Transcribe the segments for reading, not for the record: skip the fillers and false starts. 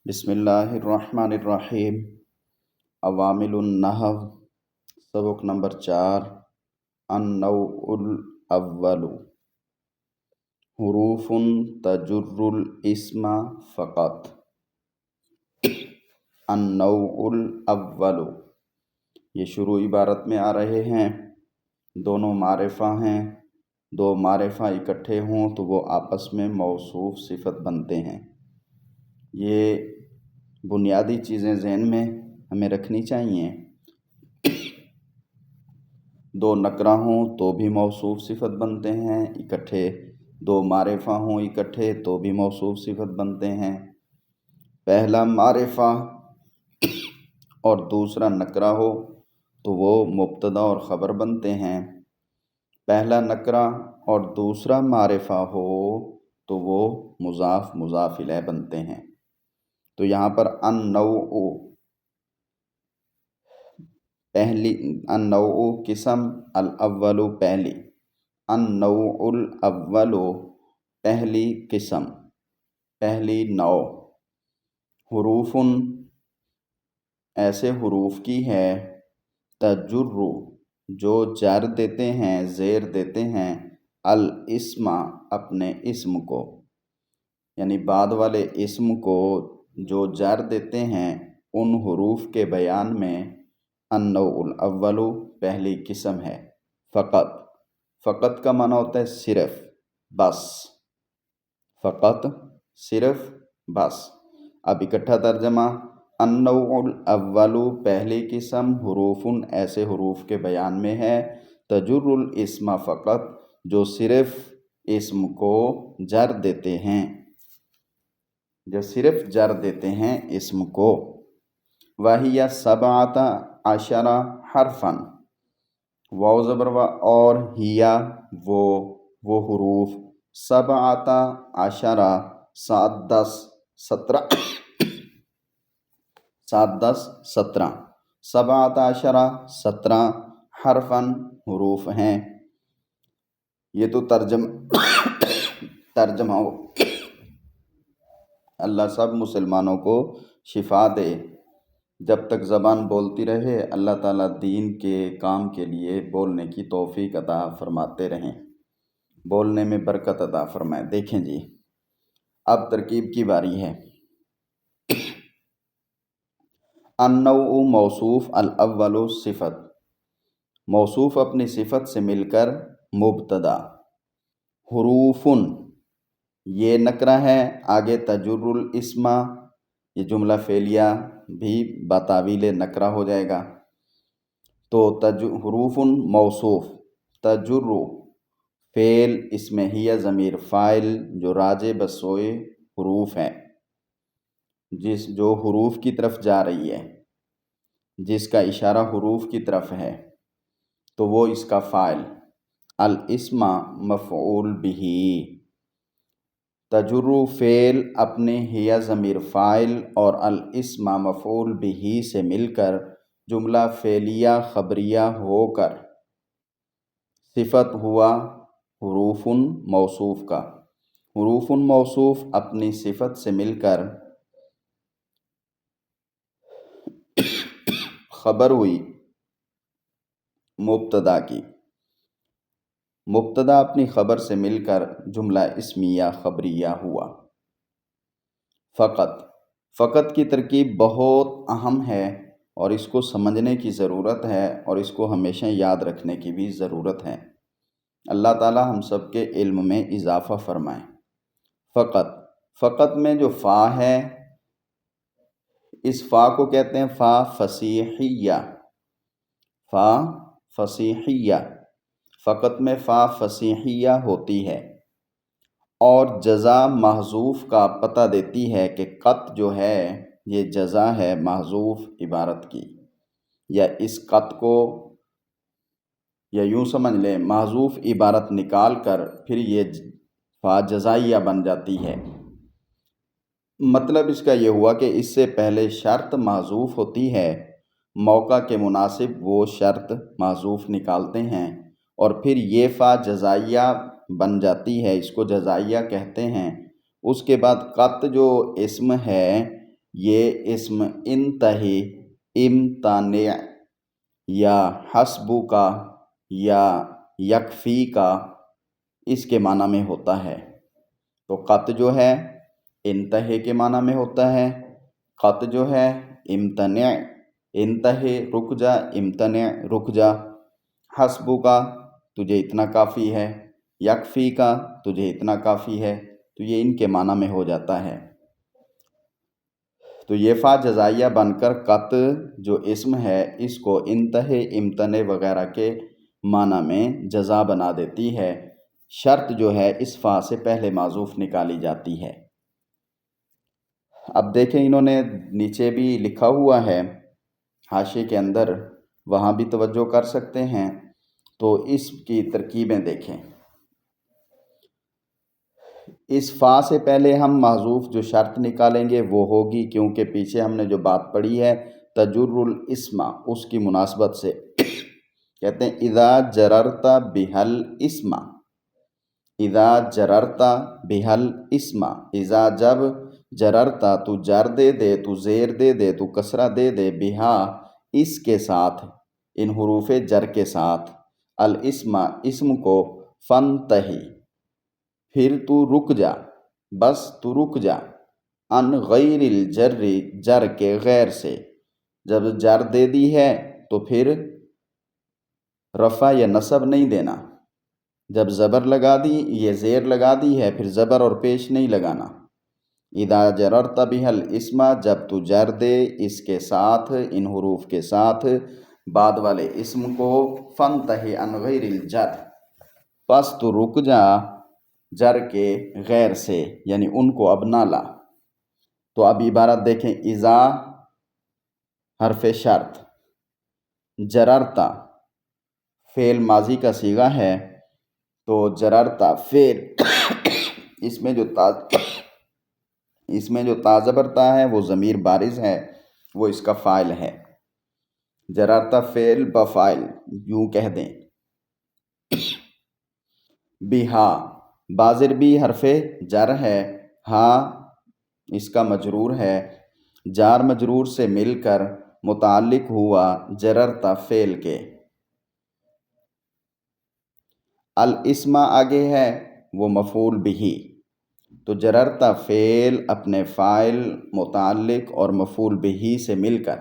بسم اللہ الرحمن الرحیم۔ عوامل النحو، سبق نمبر 4۔ النوع الاول، حروف تجر الاسم فقط۔ النوع الاول، یہ شروع عبارت میں آ رہے ہیں، دونوں معرفہ ہیں۔ دو معرفہ اکٹھے ہوں تو وہ آپس میں موصوف صفت بنتے ہیں۔ یہ بنیادی چیزیں ذہن میں ہمیں رکھنی چاہیے۔ دو نکرہ ہوں تو بھی موصوف صفت بنتے ہیں اکٹھے، دو معرفہ ہوں اکٹھے تو بھی موصوف صفت بنتے ہیں۔ پہلا معرفہ اور دوسرا نکرہ ہو تو وہ مبتدا اور خبر بنتے ہیں۔ پہلا نکرہ اور دوسرا معرفہ ہو تو وہ مضاف مضاف الیہ بنتے ہیں۔ تو یہاں پر النوع قسم، الاول پہلی، النوع الاول پہلی قسم، پہلی نوع، حروف ایسے حروف کی ہے، تجر جو جر دیتے ہیں، زیر دیتے ہیں، الاسم اپنے اسم کو، یعنی بعد والے اسم کو جو جر دیتے ہیں، ان حروف کے بیان میں النوع الاول پہلی قسم ہے۔ فقط، فقط کا معنی ہوتا ہے صرف، بس، فقط صرف، بس۔ اب اکٹھا ترجمہ، النوع الاول پہلی قسم، حروف ایسے حروف کے بیان میں ہے، تجر الاسم فقط جو صرف اسم کو جر دیتے ہیں، جو صرف جر دیتے ہیں اسم کو۔ وَهِيَ سَبْعَةَ عَشَرَ حرفاً، واو زبر و، اور ہیا وہ حروف، سبعۃ عشرہ 7 10 17 سبعۃ عشرہ 17 حرفاً حروف ہیں۔ یہ تو ترجمہ ہو۔ اللہ سب مسلمانوں کو شفا دے، جب تک زبان بولتی رہے اللہ تعالیٰ دین کے کام کے لیے بولنے کی توفیق عطا فرماتے رہیں، بولنے میں برکت عطا فرمائے۔ دیکھیں جی، اب ترکیب کی باری ہے۔ النوع موصوف، الاول صفت، موصوف اپنی صفت سے مل کر مبتدا، حروف یہ نکرہ ہے، آگے تجر الاسم، یہ جملہ فعلیہ بھی بتاویل نکرہ ہو جائے گا۔ تو حروف موصوف، تجر فعل، اس میں ہی ضمیر فاعل جو راجع بسوئے حروف ہے، جو حروف کی طرف جا رہی ہے، جس کا اشارہ حروف کی طرف ہے، تو وہ اس کا فاعل، الاسم مفعول بہ، تجر فعل اپنے ہی ضمیر فاعل اور الاسم مفعول بہ سے مل کر جملہ فعلیہ خبریہ ہو کر صفت ہوا حروف موصوف کا۔ حروف موصوف اپنی صفت سے مل کر خبر ہوئی مبتدا کی، مبتدا اپنی خبر سے مل کر جملہ اسمیہ خبریہ ہوا۔ فقط، فقط کی ترکیب بہت اہم ہے اور اس کو سمجھنے کی ضرورت ہے اور اس کو ہمیشہ یاد رکھنے کی بھی ضرورت ہے۔ اللہ تعالی ہم سب کے علم میں اضافہ فرمائے۔ فقط، فقط میں جو فا ہے، اس فا کو کہتے ہیں فا فصیحیہ، فا فصیحیہ، فقط میں فا فصیحیہ ہوتی ہے اور جزا محذوف کا پتہ دیتی ہے کہ قط جو ہے یہ جزا ہے محذوف عبارت کی، یا اس قط کو، یا یوں سمجھ لیں محذوف عبارت نکال کر پھر یہ فا جزائیہ بن جاتی ہے۔ مطلب اس کا یہ ہوا کہ اس سے پہلے شرط محذوف ہوتی ہے، موقع کے مناسب وہ شرط محذوف نکالتے ہیں اور پھر یہ فا جزائیہ بن جاتی ہے، اس کو جزائیہ کہتے ہیں۔ اس کے بعد قط جو اسم ہے یہ اسم انتہی، امتنع یا حسبو کا یا یکفی کا اس کے معنی میں ہوتا ہے۔ تو قط جو ہے انتہی کے معنی میں ہوتا ہے، قط جو ہے امتنع، انتہی رک جا، امتنع رک جا، حسبو کا تجھے اتنا کافی ہے، یکفی کا تجھے اتنا کافی ہے، تو یہ ان کے معنی میں ہو جاتا ہے۔ تو یہ فا جزائیہ بن کر قط جو اسم ہے اس کو انتہی، امتنع وغیرہ کے معنی میں جزا بنا دیتی ہے۔ شرط جو ہے اس فا سے پہلے معزوف نکالی جاتی ہے۔ اب دیکھیں انہوں نے نیچے بھی لکھا ہوا ہے حاشیے کے اندر، وہاں بھی توجہ کر سکتے ہیں۔ تو اس کی ترکیبیں دیکھیں، اس فا سے پہلے ہم محذوف جو شرط نکالیں گے وہ ہوگی، کیونکہ پیچھے ہم نے جو بات پڑھی ہے تجر الاسم، اس کی مناسبت سے کہتے ہیں اذا جررت بہل اسم، اذا جررت بہل اسم، اذا جب جررتا تو جر دے دے، تو زیر دے دے، تو کسرہ دے دے، بہا اس کے ساتھ، ان حروف جر کے ساتھ، الاسم اسم کو، فنتہی پھر تو رک جا، بس تو رک جا، ان غیر الجر جر کے غیر سے، جب جر دے دی ہے تو پھر رفع یا نصب نہیں دینا، جب زبر لگا دی، یہ زیر لگا دی ہے، پھر زبر اور پیش نہیں لگانا۔ اذا جررت بہ الاسم، جب تو جر دے اس کے ساتھ، ان حروف کے ساتھ، بعد والے اسم کو، فانتہی عن غیر الجر، پس تو رک جا جر کے غیر سے، یعنی ان کو اب نہ لا۔ تو اب عبارت دیکھیں، اذا حرف شرط، جررتا فعل ماضی کا صیغہ ہے، تو جررتا فعل اس میں جو تا زبر تا ہے وہ ضمیر بارز ہے، وہ اس کا فاعل ہے۔ جررتا فعل بفاعل یوں کہہ دیں۔ بہا بازر بھی حرف جر ہے، ہاں اس کا مجرور ہے، جار مجرور سے مل کر متعلق ہوا جررتا فعل کے۔ الاسم آگے ہے وہ مفعول بہی، تو جررتا فعل اپنے فاعل، متعلق اور مفعول بہی سے مل کر،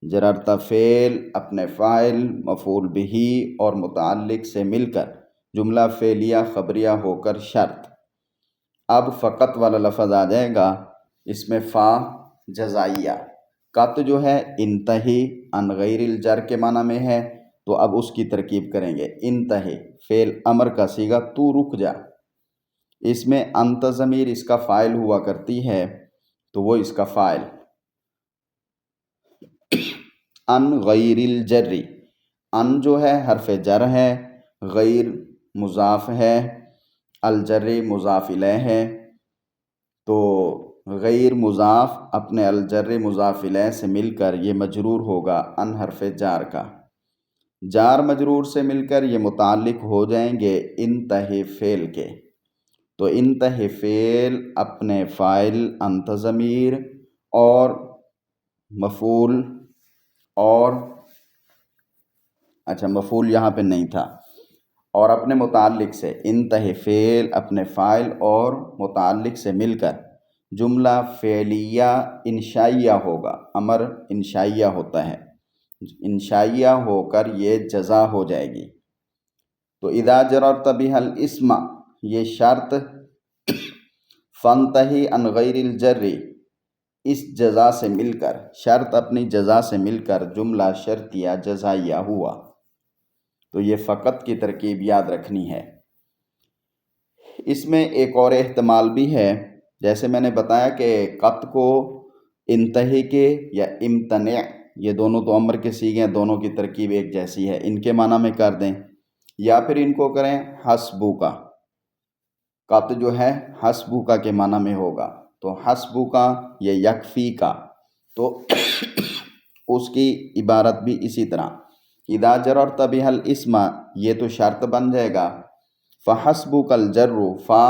جررتا فعل اپنے فاعل، مفعول بہی اور متعلق سے مل کر جملہ فعلیہ خبریہ ہو کر شرط۔ اب فقط والا لفظ آ جائے گا، اس میں فا جزائیہ، قط جو ہے انتہی عن غیر الجر کے معنی میں ہے، تو اب اس کی ترکیب کریں گے۔ انتہی فعل امر کا صیغہ، تو رک جا، اس میں انت ضمیر اس کا فاعل ہوا کرتی ہے، تو وہ اس کا فاعل۔ ان غیر الجر، ان جو ہے حرف جر ہے، غیر مضاف ہے، الجر مضاف الیہ ہے، تو غیر مضاف اپنے الجر مضاف الیہ سے مل کر یہ مجرور ہوگا ان حرف جار کا، جار مجرور سے مل کر یہ متعلق ہو جائیں گے انتہی فعل کے، تو انتہی فعل اپنے فاعل انت ضمیر اور مفعول اور مفعول یہاں پہ نہیں تھا، اور اپنے متعلق سے، انتہی فعل اپنے فاعل اور متعلق سے مل کر جملہ فعلیہ انشائیہ ہوگا، امر انشائیہ ہوتا ہے، انشائیہ ہو کر یہ جزا ہو جائے گی۔ تو اذا جررت بہ الاسم، یہ شرط، فانتہی عن غیر الجر، اس جزا سے مل کر، شرط اپنی جزا سے مل کر جملہ شرطیہ جزائیہ ہوا۔ تو یہ فقط کی ترکیب یاد رکھنی ہے۔ اس میں ایک اور احتمال بھی ہے، جیسے میں نے بتایا کہ قط کو انتہی کے یا امتنع، یہ دونوں تو امر کے صیغے ہیں، دونوں کی ترکیب ایک جیسی ہے، ان کے معنی میں کر دیں، یا پھر ان کو کریں حسبو کا، قط جو ہے حسبو کا کے معنی میں ہوگا، تو حسبو کا یا یکفی کا، تو اس کی عبارت بھی اسی طرح، اذا جررت بہ الاسم، یہ تو شرط بن جائے گا، فحسبک الجر، فا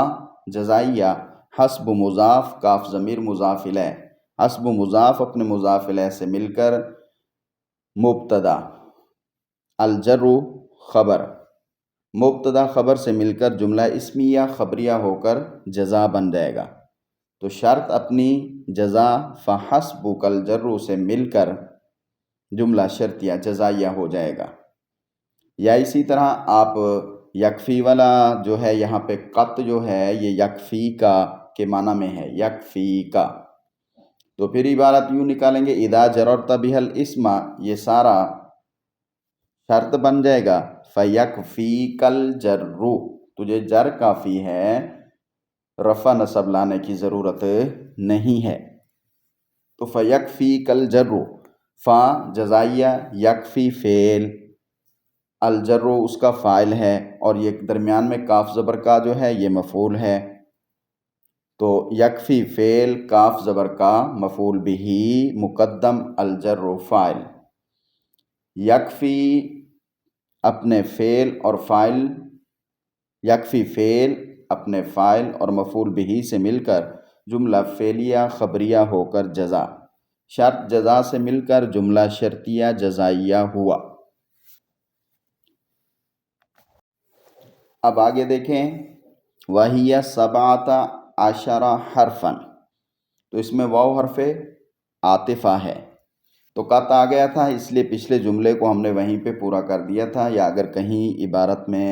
جزائیہ، حسب مضاف، کاف ضمیر مضاف الیہ، حسب مضاف اپنے مضاف الیہ سے مل کر مبتدا، الجر خبر، مبتدا خبر سے مل کر جملہ اسمیہ خبریہ ہو کر جزا بن جائے گا۔ تو شرط اپنی جزا فحسبک الجر سے مل کر جملہ شرطیہ جزائیہ ہو جائے گا۔ یا اسی طرح آپ یکفی والا جو ہے یہاں پہ قط جو ہے یہ یکفی کا کے معنی میں ہے، یکفی کا، تو پھر عبارت یوں نکالیں گے اذا جررت بہ الاسم، یہ سارا شرط بن جائے گا فیکفیک الجر، تجھے جر کافی ہے، رفع نصب لانے کی ضرورت نہیں ہے۔ تو فیکفیک الجر، فا جزائیہ، یکفی فعل، الجر اس کا فاعل ہے، اور یہ درمیان میں کاف زبر کا جو ہے یہ مفعول ہے۔ تو یکفی فعل، کاف زبر کا مفعول بہ، مقدم الجر فاعل، یکفی اپنے فعل اور فاعل، یکفی فعل اپنے فاعل اور مفعول بہ سے مل کر جملہ فعلیہ خبریہ ہو کر جزا، شرط جزا سے مل کر جملہ شرطیہ جزائیہ ہوا۔ اب آگے دیکھیں وَهِيَ سَبْعَةَ عَشَرَ حَرْفًا، تو اس میں واو حرف عاطفہ ہے، تو قط آ گیا تھا اس لیے پچھلے جملے کو ہم نے وہیں پہ پورا کر دیا تھا، یا اگر کہیں عبارت میں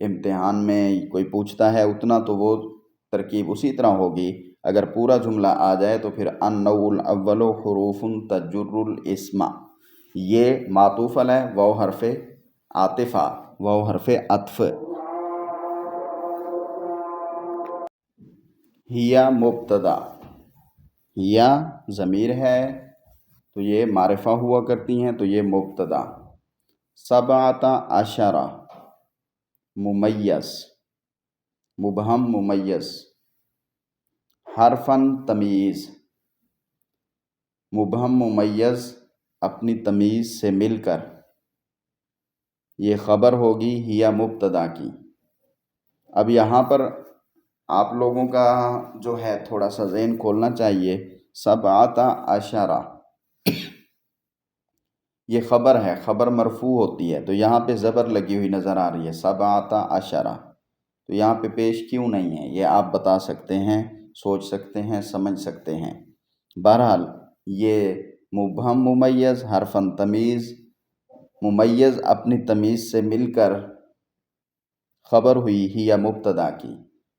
امتحان میں کوئی پوچھتا ہے اتنا تو وہ ترکیب اسی طرح ہوگی، اگر پورا جملہ آ جائے تو پھر النوع الاول حروف تجر الاسم، یہ معطوف علیہ واو حرف عاطفہ، واو حرف عطف، ہیا مبتدا، ہیا ضمیر ہے تو یہ معرفہ ہوا کرتی ہیں تو یہ مبتدا، سبعۃ عشرہ ممیز، مبہم ممیز، حرفاً تمیز، مبہم ممیز اپنی تمیز سے مل کر، یہ خبر ہوگی ہیا مبتدا کی۔ اب یہاں پر آپ لوگوں کا جو ہے تھوڑا سا ذہن کھولنا چاہیے، سبعۃ عشرہ یہ خبر ہے، خبر مرفوع ہوتی ہے تو یہاں پہ زبر لگی ہوئی نظر آ رہی ہے، سبعۃ عشرہ، تو یہاں پہ پیش کیوں نہیں ہے یہ آپ بتا سکتے ہیں، سوچ سکتے ہیں، سمجھ سکتے ہیں۔ بہرحال یہ مبہم ممیز، حرفاً تمیز، ممیز اپنی تمیز سے مل کر خبر ہوئی ہی یا مبتدا کی،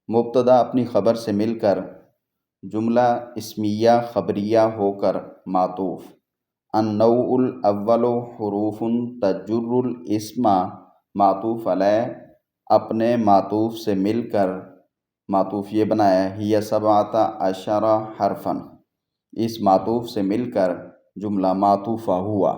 مبتدا اپنی خبر سے مل کر جملہ اسمیہ خبریہ ہو کر معطوف، النوع الاول حروف تجر الاسم، معطوف علیہ اپنے معطوف سے مل کر معطوف یہ بنایا ہی سبعۃ عشرہ حرفاً، اس معطوف سے مل کر جملہ معطوفہ ہوا۔